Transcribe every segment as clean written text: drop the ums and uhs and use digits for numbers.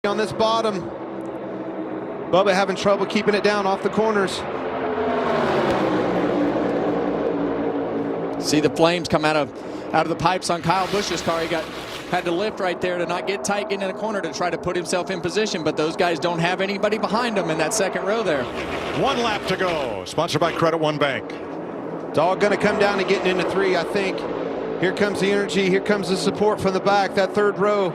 on this bottom. Bubba having trouble keeping it down off the corners. See the flames come out of the pipes on Kyle Busch's car. He had to lift right there to not get tight, get in the corner to try to put himself in position, but those guys don't have anybody behind them in that second row there. 1 lap to go. Sponsored by Credit One Bank. It's all going to come down to getting into 3, I think. Here comes the energy. Here comes the support from the back, that third row.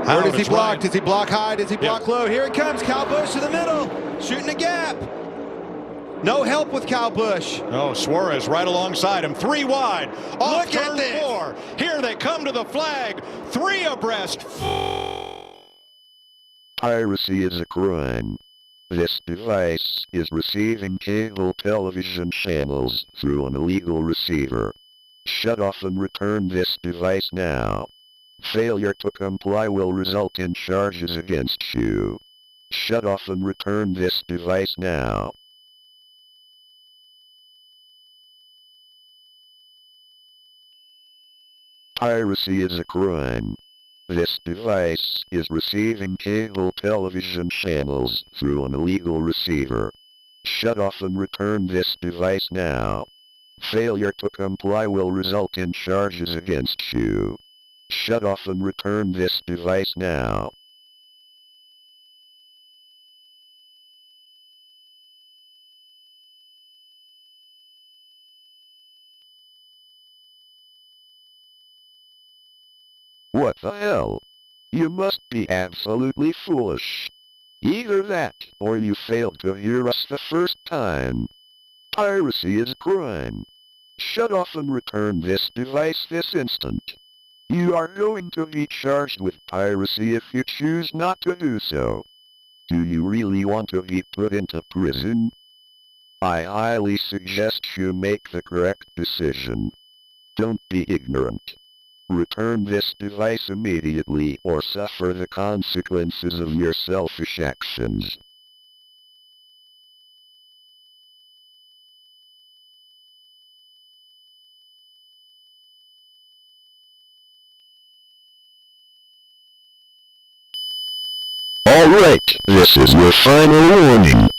Where does he block? Does he block high? Does he block low? Here it comes. Kyle Busch in the middle, shooting a gap. No help with Kyle Busch. Oh, Suarez right alongside him. 3 wide. Off turn 4. Here they come to the flag. 3 abreast. Piracy is a crime. This device is receiving cable television channels through an illegal receiver. Shut off and return this device now. Failure to comply will result in charges against you. Shut off and return this device now. Piracy is a crime. This device is receiving cable television channels through an illegal receiver. Shut off and return this device now. Failure to comply will result in charges against you. Shut off and return this device now. What the hell? You must be absolutely foolish. Either that, or you failed to hear us the first time. Piracy is a crime. Shut off and return this device this instant. You are going to be charged with piracy if you choose not to do so. Do you really want to be put into prison? I highly suggest you make the correct decision. Don't be ignorant. Return this device immediately or suffer the consequences of your selfish actions. Alright, this is your final warning.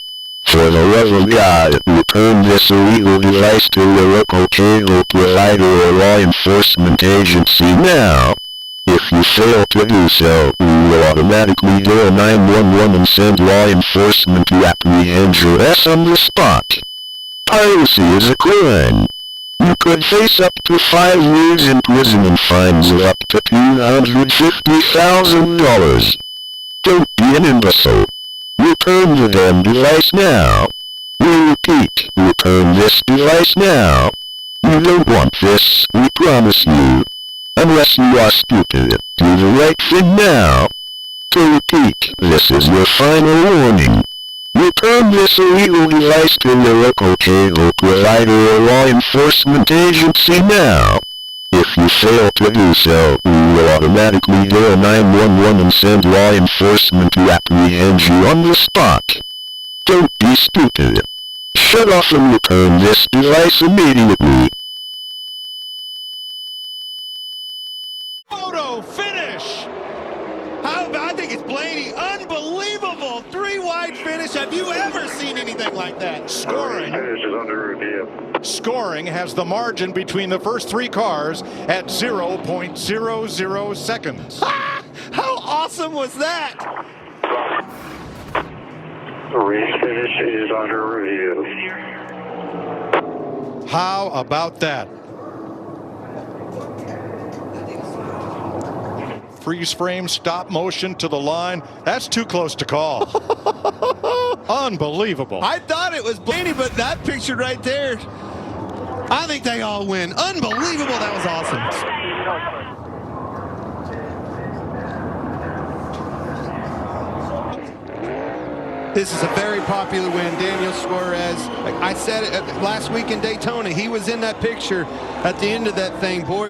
For the love of God, return this illegal device to your local cable provider or law enforcement agency now. If you fail to do so, we will automatically dial 911 and send law enforcement to apprehend your ass on the spot. Piracy is a crime. You could face up to 5 years in prison and fines of up to $250,000. Don't be an imbecile. Return the damn device now. We repeat, return this device now. You don't want this, we promise you. Unless you are stupid, do the right thing now. To repeat, this is your final warning. Return this illegal device to your local cable provider or law enforcement agency now. If you fail to do so, we will automatically dial 911 and send law enforcement to apprehend you on the spot. Don't be stupid. Shut off and return this device immediately. Photo finish! I think it's Blaney. Unbelievable! 3-wide finish. Have you ever seen anything like that? Scoring. Finish is under review. Scoring has the margin between the first 3 cars at 0.00 seconds. Ha! How awesome was that? The race finish is under review. How about that? Freeze frame, stop motion to the line. That's too close to call. Unbelievable. I thought it was Blaney, but that picture right there, I think they all win. Unbelievable. That was awesome. This is a very popular win. Daniel Suarez. I said it last week in Daytona. He was in that picture at the end of that thing. Boy.